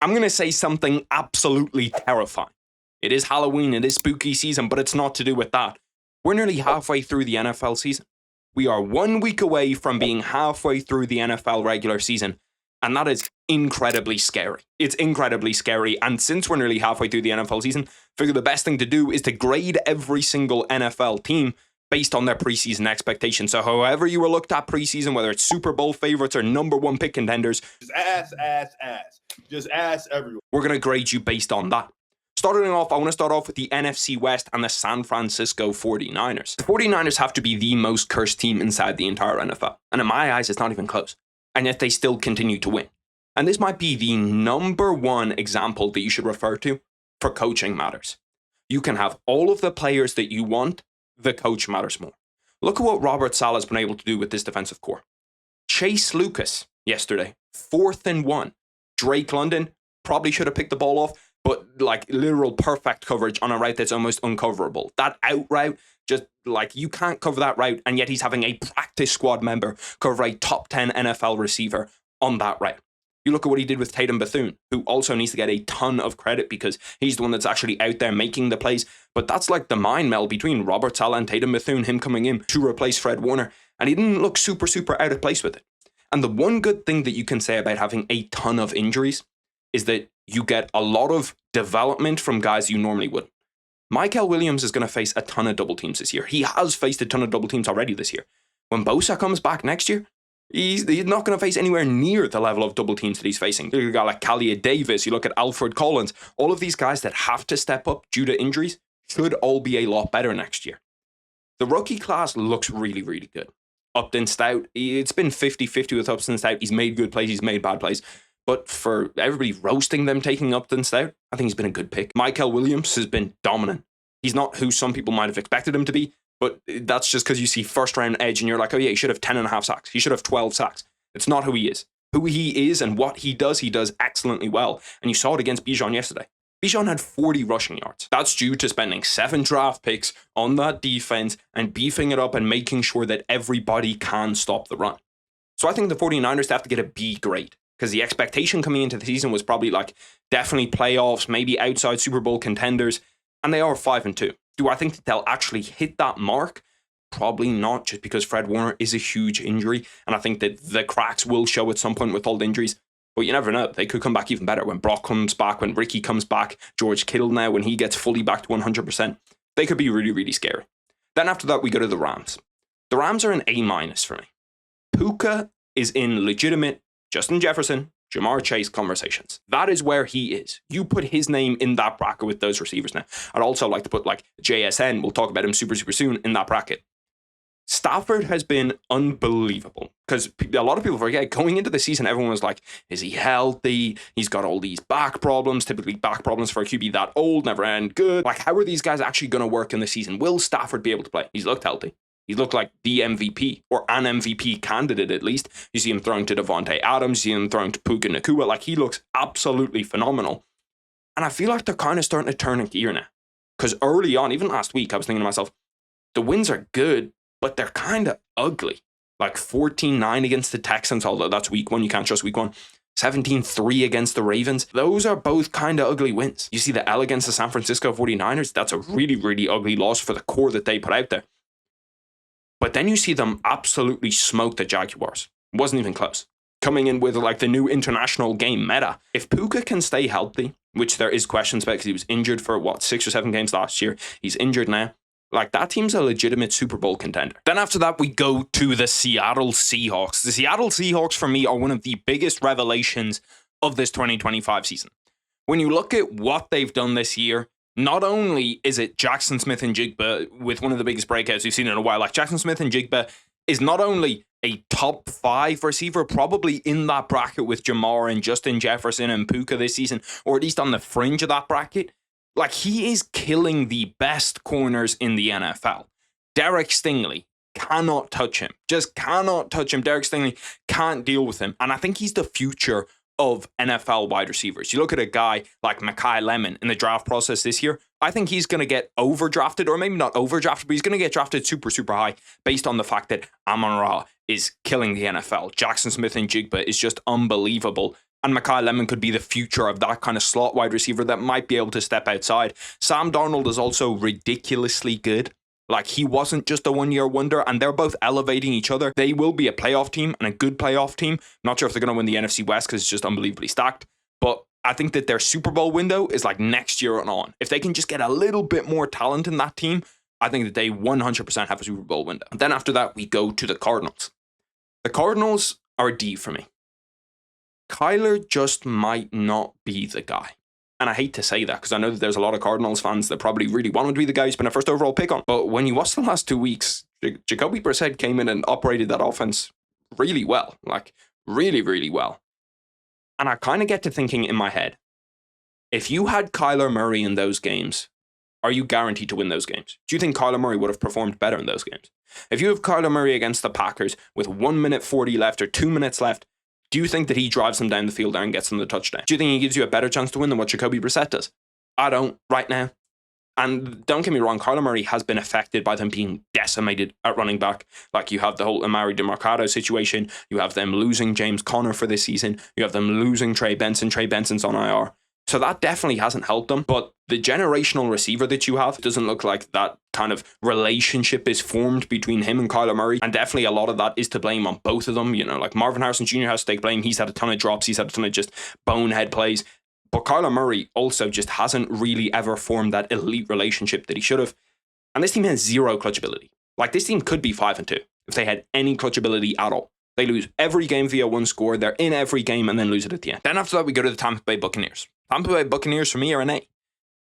I'm going to say something absolutely terrifying. It is Halloween, it is spooky season, but it's not to do with that. We're nearly halfway through the NFL season. We are 1 week away from being halfway through the NFL regular season, and that is incredibly scary. It's incredibly scary, and since we're nearly halfway through the NFL season, I figure the best thing to do is to grade every single NFL team based on their preseason expectations. So however you were looked at preseason, whether it's Super Bowl favorites or number one pick contenders, just ass. Just ass everyone. We're going to grade you based on that. Starting off, I want to start off with the NFC West and the San Francisco 49ers. The 49ers have to be the most cursed team inside the entire NFL. And in my eyes, it's not even close. And yet they still continue to win. And this might be the number one example that you should refer to for coaching matters. You can have all of the players that you want, the coach matters more. Look at what Robert Saleh's been able to do with this defensive core. Chase Lucas yesterday, 4th and 1. Drake London probably should have picked the ball off, but like literal perfect coverage on a route that's almost uncoverable. That out route, just like you can't cover that route, and yet he's having a practice squad member cover a top 10 NFL receiver on that route. You look at what he did with Tatum Bethune, who also needs to get a ton of credit because he's the one that's actually out there making the plays. But that's like the mind meld between Robert Saleh and Tatum Bethune, him coming in to replace Fred Warner, and he didn't look super out of place with it. And the one good thing that you can say about having a ton of injuries is that you get a lot of development from guys you normally wouldn't. Michael Williams is going to face a ton of double teams this year. He has faced a ton of double teams already this year. When Bosa comes back next year, he's not going to face anywhere near the level of double teams that he's facing. You got like Kalia Davis, you look at Alfred Collins, all of these guys that have to step up due to injuries should all be a lot better next year. The rookie class looks really good. Upton Stout, it's been 50-50 with Upton Stout. He's made good plays, he's made bad plays. But for everybody roasting them taking Upton Stout, I think he's been a good pick. Michael Williams has been dominant. He's not who some people might have expected him to be, but that's just because you see first round edge and you're like, oh yeah, he should have 10.5 sacks. He should have 12 sacks. It's not who he is. Who he is and what he does excellently well. And you saw it against Bijan yesterday. Bijan had 40 rushing yards. That's due to spending 7 draft picks on that defense and beefing it up and making sure that everybody can stop the run. So I think the 49ers have to get a B grade. Because the expectation coming into the season was probably like definitely playoffs, maybe outside Super Bowl contenders, and they are 5-2. Do I think that they'll actually hit that mark? Probably not, just because Fred Warner is a huge injury, and I think that the cracks will show at some point with all the injuries. But you never know. They could come back even better when Brock comes back, when Ricky comes back, George Kittle now, when he gets fully back to 100%. They could be really scary. Then after that, we go to the Rams. The Rams are an A- for me. Puka is in legitimate Justin Jefferson, Jamar Chase conversations. That is where he is. You put his name in that bracket with those receivers now. I'd also like to put like JSN, we'll talk about him super soon, in that bracket. Stafford has been unbelievable because a lot of people forget going into the season, everyone was like, is he healthy? He's got all these back problems, typically back problems for a QB that old, never end good. Like, how are these guys actually going to work in the season? Will Stafford be able to play? He's looked healthy. He looked like the MVP, or an MVP candidate at least. You see him throwing to Devontae Adams, you see him throwing to Puka Nacua. Like, he looks absolutely phenomenal. And I feel like they're kind of starting to turn a gear now. Because early on, even last week, I was thinking to myself, the wins are good, but they're kind of ugly. Like 14-9 against the Texans, although that's week 1, you can't trust week 1. 17-3 against the Ravens. Those are both kind of ugly wins. You see the L against the San Francisco 49ers, that's a really ugly loss for the core that they put out there. But then you see them absolutely smoke the Jaguars. It wasn't even close. Coming in with like the new international game meta. If Puka can stay healthy, which there is questions about because he was injured for 6 or 7 games last year. He's injured now. Like, that team's a legitimate Super Bowl contender. Then after that, we go to the Seattle Seahawks. The Seattle Seahawks, for me, are one of the biggest revelations of this 2025 season. When you look at what they've done this year, not only is it Jackson Smith and Jigba with one of the biggest breakouts we've seen in a while. Like, Jackson Smith and Jigba is not only a top 5 receiver, probably in that bracket with Jamar and Justin Jefferson and Puka this season, or at least on the fringe of that bracket. Like, he is killing the best corners in the NFL. Derek Stingley cannot touch him. Just cannot touch him. Derek Stingley can't deal with him. And I think he's the future of NFL wide receivers. You look at a guy like Mekhi Lemon in the draft process this year, I think he's going to get overdrafted, or maybe not overdrafted, but he's going to get drafted super high based on the fact that Amon-Ra is killing the NFL. Jackson Smith and Jigba is just unbelievable. And Mekhi Lemon could be the future of that kind of slot wide receiver that might be able to step outside. Sam Darnold is also ridiculously good. Like, he wasn't just a one-year wonder, and they're both elevating each other. They will be a playoff team, and a good playoff team. Not sure if they're going to win the NFC West because it's just unbelievably stacked. But I think that their Super Bowl window is like next year and on. If they can just get a little bit more talent in that team, I think that they 100% have a Super Bowl window. And then after that, we go to the Cardinals. The Cardinals are a D for me. Kyler just might not be the guy. And I hate to say that because I know that there's a lot of Cardinals fans that probably really want him to be the guy who's been a first overall pick on. But when you watch the last 2 weeks, Jacoby Brissett came in and operated that offense really well. Like, really, really well. And I kind of get to thinking in my head, if you had Kyler Murray in those games, are you guaranteed to win those games? Do you think Kyler Murray would have performed better in those games? If you have Kyler Murray against the Packers with 1 minute 40 left or 2 minutes left, do you think that he drives them down the field and gets them the touchdown? Do you think he gives you a better chance to win than what Jacoby Brissett does? I don't right now. And don't get me wrong, Kyler Murray has been affected by them being decimated at running back. Like, you have the whole Amari DeMarcado situation. You have them losing James Conner for this season. You have them losing Trey Benson. Trey Benson's on IR. So that definitely hasn't helped them. But the generational receiver that you have doesn't look like that kind of relationship is formed between him and Kyler Murray. And definitely a lot of that is to blame on both of them. You know, like Marvin Harrison Jr. has to take blame. He's had a ton of drops. He's had a ton of just bonehead plays. But Kyler Murray also just hasn't really ever formed that elite relationship that he should have. And this team has zero clutch ability. Like, this team could be 5-2 if they had any clutch ability at all. They lose every game via one score. They're in every game and then lose it at the end. Then after that, we go to the Tampa Bay Buccaneers. Tampa Bay Buccaneers, for me, are an A.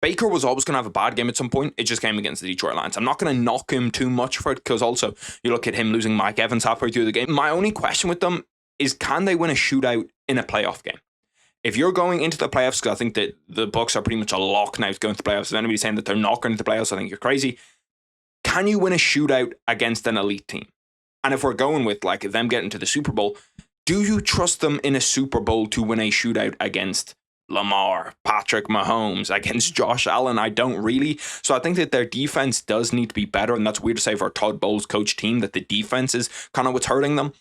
Baker was always going to have a bad game at some point. It just came against the Detroit Lions. I'm not going to knock him too much for it because also you look at him losing Mike Evans halfway through the game. My only question with them is, can they win a shootout in a playoff game? If you're going into the playoffs, because I think that the Bucs are pretty much a lock now to go into the playoffs. If anybody's saying that they're not going into the playoffs, I think you're crazy. Can you win a shootout against an elite team? And if we're going with like them getting to the Super Bowl, do you trust them in a Super Bowl to win a shootout against Lamar, Patrick Mahomes, against Josh Allen? I don't really. So I think that their defense does need to be better. And that's weird to say for a Todd Bowles coach team that the defense is kind of what's hurting them.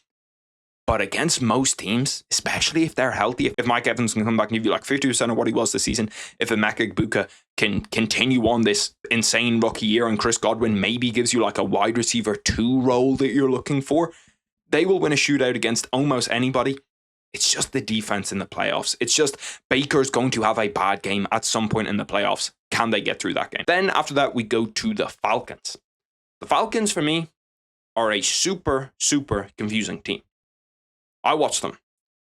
But against most teams, especially if they're healthy, if Mike Evans can come back and give you like 50% of what he was this season, if Emeka Egbuka can continue on this insane rookie year and Chris Godwin maybe gives you like a wide receiver 2 role that you're looking for, they will win a shootout against almost anybody. It's just the defense in the playoffs. It's just Baker's going to have a bad game at some point in the playoffs. Can they get through that game? Then after that, we go to the Falcons. The Falcons, for me, are a super, super confusing team. I watched them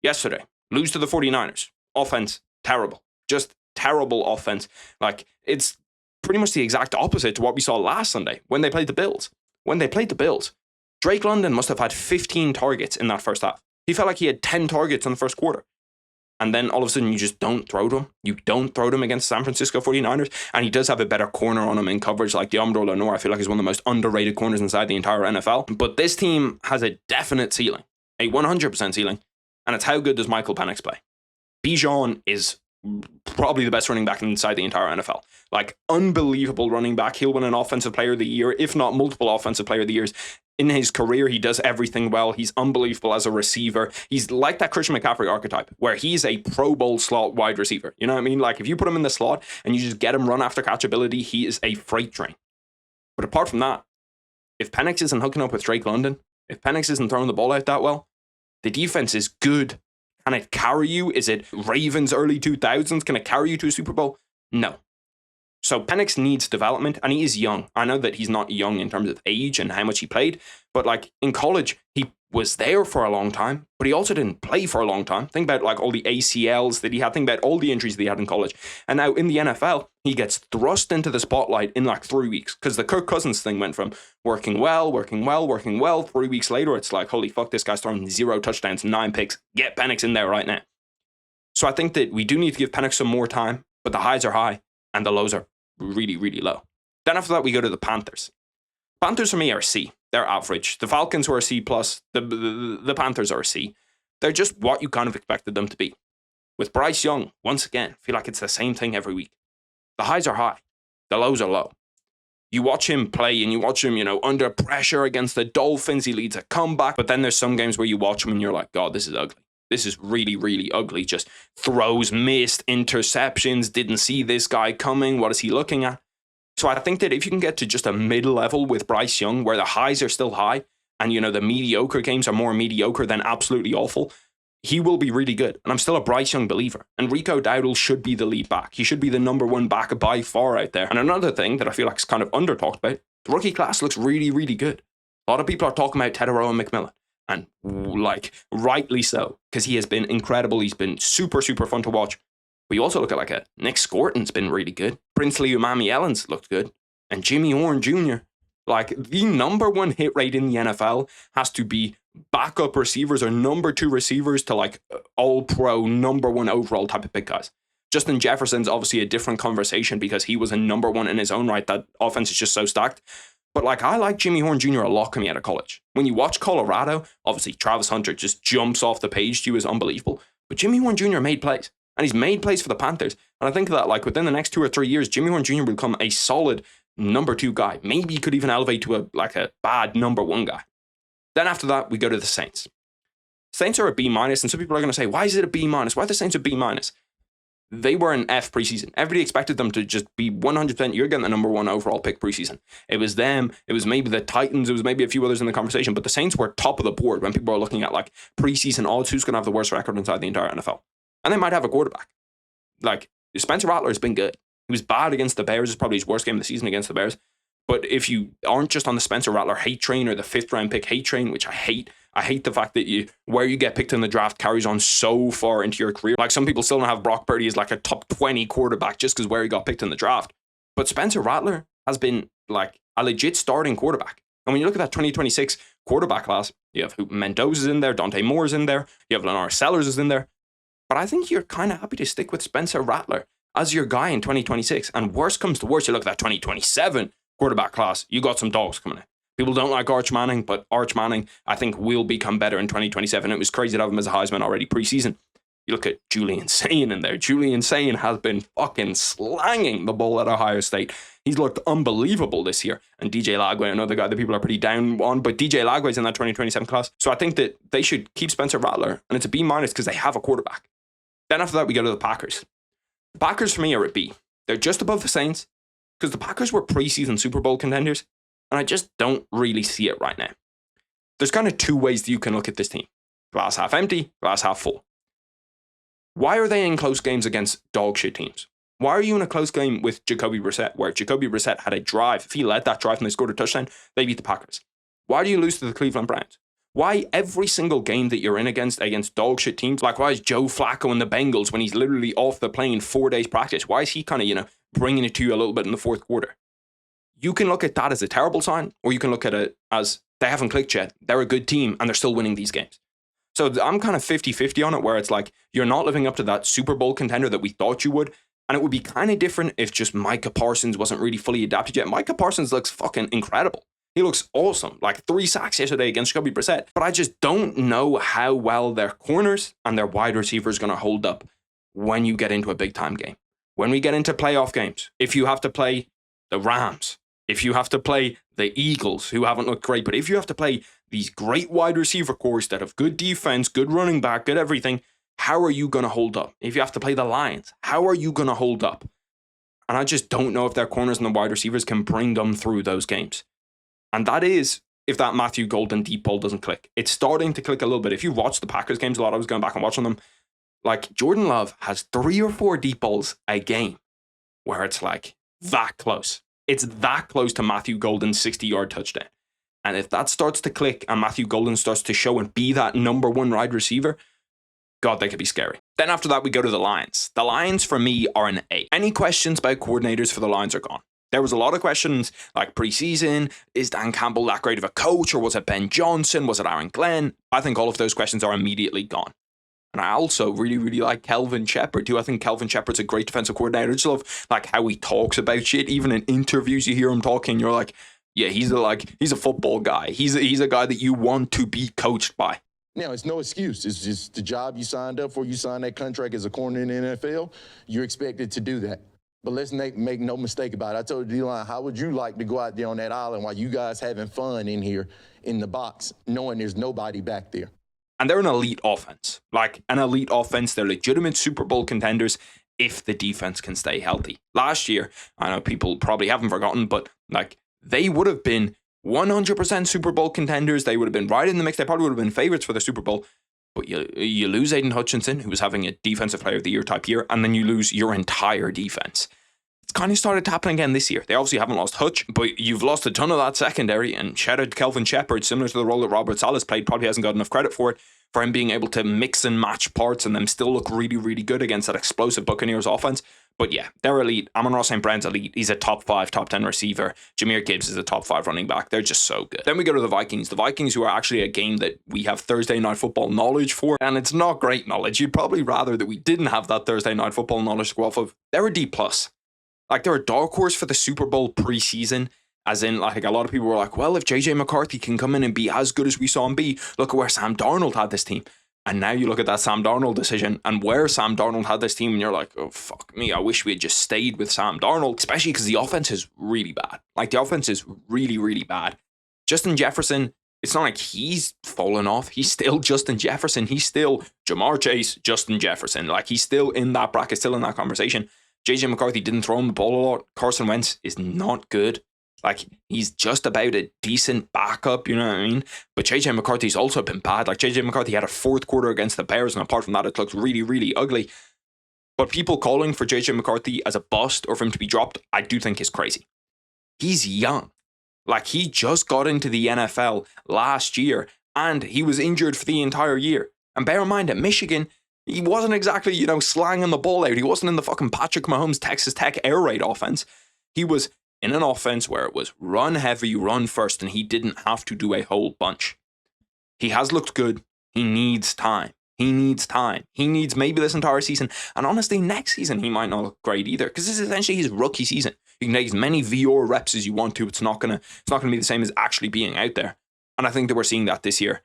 yesterday lose to the 49ers. Offense, terrible. Just terrible offense. Like, it's pretty much the exact opposite to what we saw last Sunday when they played the Bills. When they played the Bills, Drake London must have had 15 targets in that first half. He felt like he had 10 targets in the first quarter. And then all of a sudden you just don't throw to him. You don't throw to him against San Francisco 49ers. And he does have a better corner on him in coverage. Like Deommodore Lenoir, I feel like he's one of the most underrated corners inside the entire NFL. But this team has a definite ceiling. A 100% ceiling. And it's how good does Michael Penix play? Bijan is probably the best running back inside the entire NFL. Like, unbelievable running back. He'll win an offensive player of the year, if not multiple offensive player of the years. In his career, he does everything well. He's unbelievable as a receiver. He's like that Christian McCaffrey archetype, where he's a Pro Bowl slot wide receiver. You know what I mean? Like, if you put him in the slot and you just get him run after catch ability, he is a freight train. But apart from that, if Penix isn't hooking up with Drake London, if Penix isn't throwing the ball out that well, the defense is good. Can it carry you? Is it Ravens early 2000s? Can it carry you to a Super Bowl? No. So Penix needs development, and he is young. I know that he's not young in terms of age and how much he played, but like in college, he was there for a long time, but he also didn't play for a long time. Think about like all the ACLs that he had. Think about all the injuries that he had in college. And now in the NFL, he gets thrust into the spotlight in like 3 weeks because the Kirk Cousins thing went from working well. 3 weeks later, it's like, holy fuck, this guy's throwing 0 touchdowns, 9 picks. Get Penix in there right now. So I think that we do need to give Penix some more time, but the highs are high and the lows are really, really low. Then after that, we go to the Panthers. Panthers for me are C. They're average. The Falcons were a C+. The Panthers are a C. They're just what you kind of expected them to be. With Bryce Young, once again, I feel like it's the same thing every week. The highs are high. The lows are low. You watch him play and you watch him, under pressure against the Dolphins. He leads a comeback. But then there's some games where you watch him and you're like, God, this is ugly. this is really, really ugly. Just throws, missed, interceptions, didn't see this guy coming. What is he looking at? So I think that if you can get to just a mid-level with Bryce Young, where the highs are still high, and, you know, the mediocre games are more mediocre than absolutely awful, he will be really good. And I'm still a Bryce Young believer. And Rico Dowdle should be the lead back. He should be the number one back by far out there. And another thing that I feel like is kind of under-talked about, the rookie class looks really, really good. A lot of people are talking about Teterow and McMillan. And, like, rightly so, because he has been incredible. He's been super, super fun to watch. But you also look at, like, a Nick Scorton's been really good. Princely Umami Ellens looked good. And Jimmy Horn Jr., like, the number one hit rate in the NFL has to be backup receivers or number two receivers to, like, all-pro, number one overall type of pick guys. Justin Jefferson's obviously a different conversation because he was a number one in his own right. That offense is just so stacked. But, like, I like Jimmy Horn Jr. a lot coming out of college. When you watch Colorado, obviously Travis Hunter just jumps off the page to you, is unbelievable. But Jimmy Horn Jr. made plays. And he's made plays for the Panthers. And I think that, like, within the next 2 or 3 years, Jimmy Horn Jr. will become a solid number two guy. Maybe he could even elevate to a bad number one guy. Then after that, we go to the Saints. Saints are a B-, and some people are going to say, why is it a B-? Why are the Saints a B-? They were an F preseason. Everybody expected them to just be 100%, you're getting the number one overall pick preseason. It was them, it was maybe the Titans, it was maybe a few others in the conversation, but the Saints were top of the board when people are looking at, like, preseason odds, who's going to have the worst record inside the entire NFL. And they might have a quarterback. Like, Spencer Rattler has been good. He was bad against the Bears. It's probably his worst game of the season against the Bears. But if you aren't just on the Spencer Rattler hate train or the 5th round pick hate train, which I hate the fact that where you get picked in the draft carries on so far into your career. Like, some people still don't have Brock Purdy as like a top 20 quarterback just because where he got picked in the draft. But Spencer Rattler has been like a legit starting quarterback. And when you look at that 2026 quarterback class, you have Mendoza's in there, Dante Moore's in there, you have Lenore Sellers is in there. But I think you're kind of happy to stick with Spencer Rattler as your guy in 2026. And worst comes to worst, you look at that 2027 quarterback class, you got some dogs coming in. People don't like Arch Manning, but Arch Manning, I think, will become better in 2027. It was crazy to have him as a Heisman already preseason. You look at Julian Sain in there. Julian Sain has been fucking slanging the ball at Ohio State. He's looked unbelievable this year. And DJ Lagway, another guy that people are pretty down on, but DJ Lagway's in that 2027 class. So I think that they should keep Spencer Rattler, and it's a B- because they have a quarterback. Then after that, we go to the Packers. The Packers, for me, are a B. They're just above the Saints because the Packers were preseason Super Bowl contenders, and I just don't really see it right now. There's kind of two ways that you can look at this team. Glass half empty, glass half full. Why are they in close games against dog shit teams? Why are you in a close game with Jacoby Brissett, where Jacoby Brissett had a drive? If he led that drive and they scored a touchdown, they beat the Packers. Why do you lose to the Cleveland Browns? Why every single game that you're in against dog shit teams, like why is Joe Flacco in the Bengals when he's literally off the plane 4 days practice? Why is he kind of, bringing it to you a little bit in the fourth quarter? You can look at that as a terrible sign, or you can look at it as they haven't clicked yet. They're a good team and they're still winning these games. So I'm kind of 50-50 on it, where it's like you're not living up to that Super Bowl contender that we thought you would. And it would be kind of different if just Micah Parsons wasn't really fully adapted yet. Micah Parsons looks fucking incredible. He looks awesome. Like 3 sacks yesterday against Jacoby Brissett. But I just don't know how well their corners and their wide receivers are going to hold up when you get into a big time game. When we get into playoff games, if you have to play the Rams, if you have to play the Eagles, who haven't looked great, but if you have to play these great wide receiver cores that have good defense, good running back, good everything, how are you going to hold up? If you have to play the Lions, how are you going to hold up? And I just don't know if their corners and the wide receivers can bring them through those games. And that is if that Matthew Golden deep ball doesn't click. It's starting to click a little bit. If you watch the Packers games a lot, I was going back and watching them, like Jordan Love has 3 or 4 deep balls a game where it's like that close. It's that close to Matthew Golden's 60-yard touchdown. And if that starts to click and Matthew Golden starts to show and be that number one wide receiver, God, they could be scary. Then after that, we go to the Lions. The Lions, for me, are an A. Any questions about coordinators for the Lions are gone. There was a lot of questions like preseason, is Dan Campbell that great of a coach, or was it Ben Johnson, was it Aaron Glenn? I think all of those questions are immediately gone. And I also really, really like Kelvin Shepard too. I think Kelvin Shepard's a great defensive coordinator. I just love like how he talks about shit. Even in interviews, you hear him talking, you're like, yeah, he's a football guy. He's a guy that you want to be coached by. Now, it's no excuse. It's just the job you signed up for. You signed that contract as a corner in the NFL. You're expected to do that. But let's make no mistake about it. I told D-Line, how would you like to go out there on that island while you guys having fun in here in the box, knowing there's nobody back there? And they're an elite offense. Like an elite offense, they're legitimate Super Bowl contenders if the defense can stay healthy. Last year, I know people probably haven't forgotten, but like they would have been 100% Super Bowl contenders. They would have been right in the mix. They probably would have been favorites for the Super Bowl. But you lose Aiden Hutchinson, who was having a Defensive Player of the Year type year, and then you lose your entire defense. It's kind of started happening again this year. They obviously haven't lost Hutch, but you've lost a ton of that secondary, and shout out Kelvin Shepard, similar to the role that Robert Salas played, probably hasn't got enough credit for it, for him being able to mix and match parts and them still look really, really good against that explosive Buccaneers offense. But yeah, they're elite. Amon-Ra St. Brown's elite. He's a top 5, top 10 receiver. Jameer Gibbs is a top 5 running back. They're just so good. Then we go to the Vikings. The Vikings, who are actually a game that we have Thursday Night Football knowledge for, and it's not great knowledge. You'd probably rather that we didn't have that Thursday Night Football knowledge to go off of. They're a D+. Like, they're a dark horse for the Super Bowl preseason. As in, like, a lot of people were like, well, if JJ McCarthy can come in and be as good as we saw him be, look at where Sam Darnold had this team. And now you look at that Sam Darnold decision and where Sam Darnold had this team, and you're like, oh, fuck me, I wish we had just stayed with Sam Darnold, especially because the offense is really bad. Like, the offense is really, really bad. Justin Jefferson, it's not like he's fallen off. He's still Justin Jefferson. He's still Jamar Chase, Justin Jefferson. Like, he's still in that bracket, still in that conversation. JJ McCarthy didn't throw him the ball a lot. Carson Wentz is not good. Like, he's just about a decent backup, you know what I mean? But JJ McCarthy's also been bad. Like, JJ McCarthy had a fourth quarter against the Bears, and apart from that, it looked really, really ugly. But people calling for JJ McCarthy as a bust or for him to be dropped, I do think is crazy. He's young. Like, he just got into the NFL last year, and he was injured for the entire year. And bear in mind, at Michigan, he wasn't exactly, slanging the ball out. He wasn't in the fucking Patrick Mahomes Texas Tech air raid offense. He was in an offense where it was run heavy, run first, and he didn't have to do a whole bunch. He has looked good. He needs time. He needs maybe this entire season. And honestly, next season, he might not look great either, because this is essentially his rookie season. You can take as many VR reps as you want to. It's not gonna be the same as actually being out there. And I think that we're seeing that this year.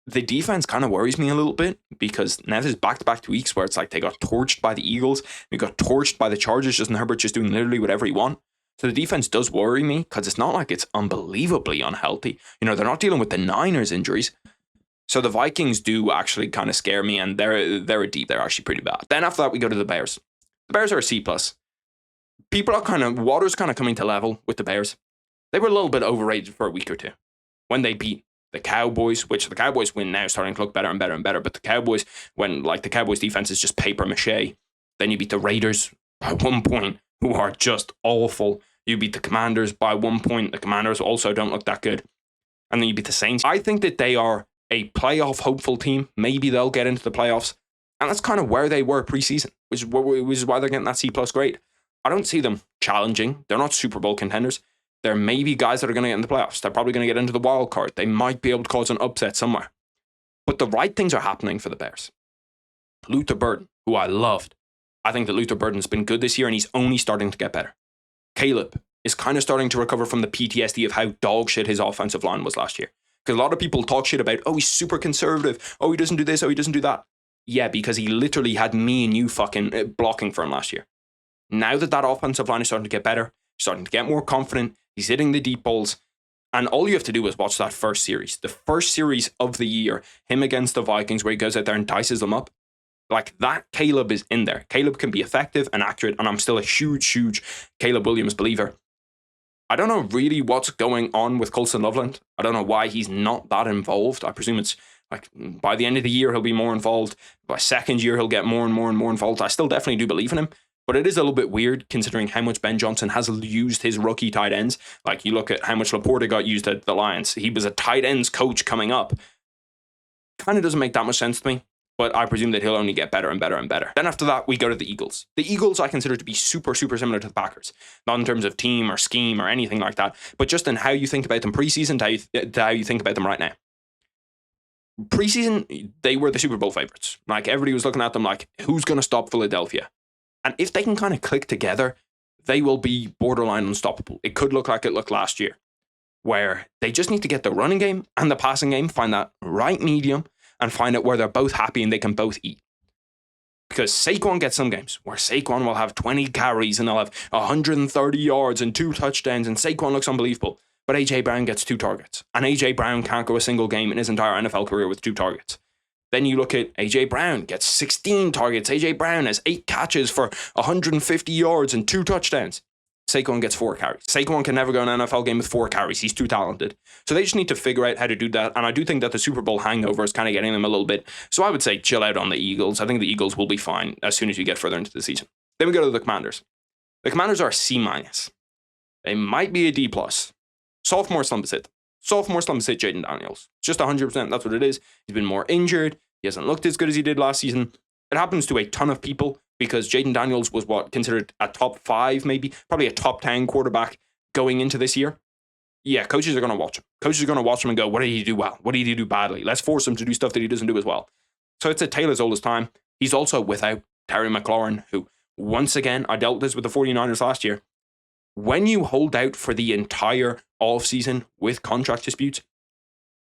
The defense kind of worries me a little bit, because now there's back-to-back weeks where it's like they got torched by the Eagles, we got torched by the Chargers, Justin Herbert just doing literally whatever he wants. So the defense does worry me, because it's not like it's unbelievably unhealthy. They're not dealing with the Niners injuries. So the Vikings do actually kind of scare me, and they're a deep. They're actually pretty bad. Then after that, we go to the Bears. The Bears are a C+. Water's kind of coming to level with the Bears. They were a little bit overrated for a week or two when they beat the Cowboys, which the Cowboys win now, starting to look better and better and better. But the Cowboys, when the Cowboys defense is just paper mache, then you beat the Raiders by 1 point, who are just awful. You beat the Commanders by 1 point. The Commanders also don't look that good. And then you beat the Saints. I think that they are a playoff hopeful team. Maybe they'll get into the playoffs. And that's kind of where they were preseason, which is why they're getting that C+ grade. I don't see them challenging. They're not Super Bowl contenders. There may be guys that are going to get in the playoffs. They're probably going to get into the wild card. They might be able to cause an upset somewhere. But the right things are happening for the Bears. Luther Burden, who I loved. I think that Luther Burden's been good this year, and he's only starting to get better. Caleb is kind of starting to recover from the PTSD of how dog shit his offensive line was last year. Because a lot of people talk shit about, oh, he's super conservative. Oh, he doesn't do this. Oh, he doesn't do that. Yeah, because he literally had me and you fucking blocking for him last year. Now that offensive line is starting to get better, starting to get more confident, he's hitting the deep balls, and all you have to do is watch that first series. The first series of the year, him against the Vikings, where he goes out there and dices them up. Like, that Caleb is in there. Caleb can be effective and accurate, and I'm still a huge Caleb Williams believer. I don't know really what's going on with Colston Loveland. I don't know why he's not that involved. I presume it's like by the end of the year, he'll be more involved. By second year, he'll get more and more involved. I still definitely do believe in him. But it is a little bit weird considering how much Ben Johnson has used his rookie tight ends. Like, you look at how much Laporta got used at the Lions. He was a tight ends coach coming up. Kind of doesn't make that much sense to me, but I presume that he'll only get better and better and better. Then after that, we go to the Eagles. The Eagles I consider to be super similar to the Packers. Not in terms of team or scheme or anything like that, but just in how you think about them preseason to how you think about them right now. Preseason, they were the Super Bowl favorites. Like, everybody was looking at them like, who's going to stop Philadelphia? And if they can kind of click together, they will be borderline unstoppable. It could look like it looked last year, where they just need to get the running game and the passing game, find that right medium, and find out where they're both happy and they can both eat. Because Saquon gets some games where Saquon will have 20 carries and they'll have 130 yards and 2 touchdowns, and Saquon looks unbelievable. But A.J. Brown gets 2 targets. And A.J. Brown can't go a single game in his entire NFL career with 2 targets. Then you look at A.J. Brown, gets 16 targets. A.J. Brown has 8 catches for 150 yards and 2 touchdowns. Saquon gets 4 carries. Saquon can never go in an NFL game with 4 carries. He's too talented. So they just need to figure out how to do that. And I do think that the Super Bowl hangover is kind of getting them a little bit. So I would say chill out on the Eagles. I think the Eagles will be fine as soon as you get further into the season. Then we go to the Commanders. The Commanders are C-. They might be a D+. Sophomore slump is hit. Sophomore slump is hit Jaden Daniels. It's just 100%. That's what it is. He's been more injured. He hasn't looked as good as he did last season. It happens to a ton of people because Jaden Daniels was considered a top 5, maybe, probably a top 10 quarterback going into this year. Yeah, coaches are going to watch him. Coaches are going to watch him and go, what did he do well? What did he do badly? Let's force him to do stuff that he doesn't do as well. So it's a tale as old as time. He's also without Terry McLaurin, who, once again, I dealt this with the 49ers last year. When you hold out for the entire offseason with contract disputes,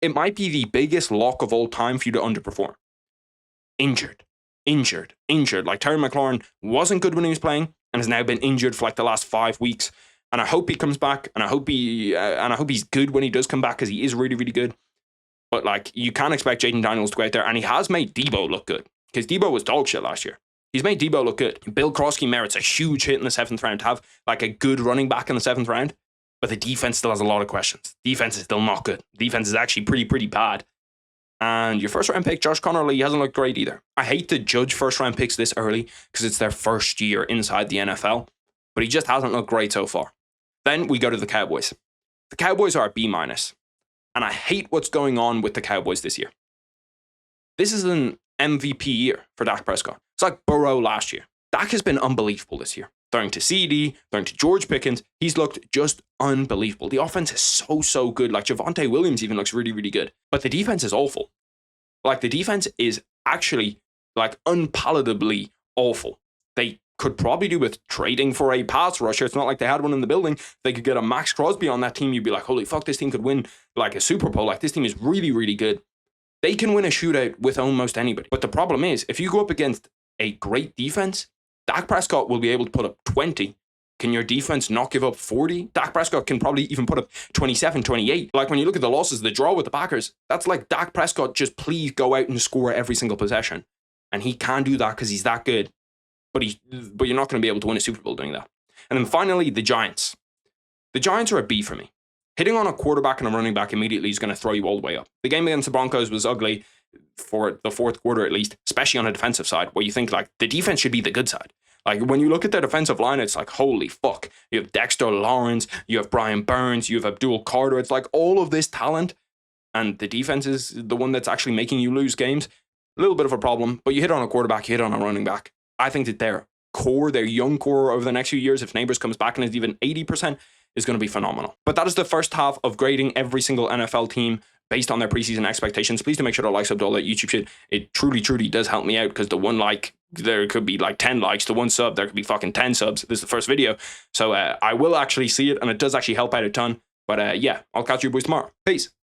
it might be the biggest lock of all time for you to underperform. Injured. Like Terry McLaurin wasn't good when he was playing and has now been injured for like the last 5 weeks. And I hope he comes back, and I hope he's good when he does come back, because he is really, really good. But like, you can't expect Jaden Daniels to go out there, and he has made Debo look good, because Debo was dog shit last year. He's made Debo look good. Bill Krosky merits a huge hit in the 7th round to have like a good running back in the 7th round. But the defense still has a lot of questions. Defense is still not good. Defense is actually pretty bad. And your first round pick, Josh Connerly, hasn't looked great either. I hate to judge first round picks this early because it's their first year inside the NFL, but he just hasn't looked great so far. Then we go to the Cowboys. The Cowboys are a B-, and I hate what's going on with the Cowboys this year. This is an MVP year for Dak Prescott. It's like Burrow last year. Dak has been unbelievable this year. Throwing to CD, throwing to George Pickens, he's looked just unbelievable. The offense is so good. Like Javonte Williams even looks really, really good. But the defense is awful. Like the defense is actually like unpalatably awful. They could probably do with trading for a pass rusher. It's not like they had one in the building. If they could get a Max Crosby on that team, you'd be like, holy fuck, this team could win like a Super Bowl. Like this team is really, really good. They can win a shootout with almost anybody. But the problem is, if you go up against a great defense, Dak Prescott will be able to put up 20. Can your defense not give up 40? Dak Prescott can probably even put up 27, 28. Like when you look at the losses, the draw with the Packers, that's like Dak Prescott just please go out and score every single possession. And he can do that because he's that good. But you're not going to be able to win a Super Bowl doing that. And then finally, the Giants. The Giants are a B for me. Hitting on a quarterback and a running back immediately is going to throw you all the way up. The game against the Broncos was ugly for the 4th quarter at least, especially on the defensive side, where you think like the defense should be the good side. Like when you look at their defensive line, it's like, holy fuck. You have Dexter Lawrence, you have Brian Burns, you have Abdul Carter. It's like all of this talent, and the defense is the one that's actually making you lose games. A little bit of a problem, but you hit on a quarterback, you hit on a running back. I think that their young core over the next few years, if Neighbors comes back and is even 80%, is going to be phenomenal. But that is the first half of grading every single NFL team based on their preseason expectations. Please do make sure to like, sub to all that YouTube shit. It truly does help me out, because the one like, there could be like 10 likes. The one sub, there could be fucking 10 subs. This is the first video. So I will actually see it, and it does actually help out a ton. But yeah, I'll catch you boys tomorrow. Peace.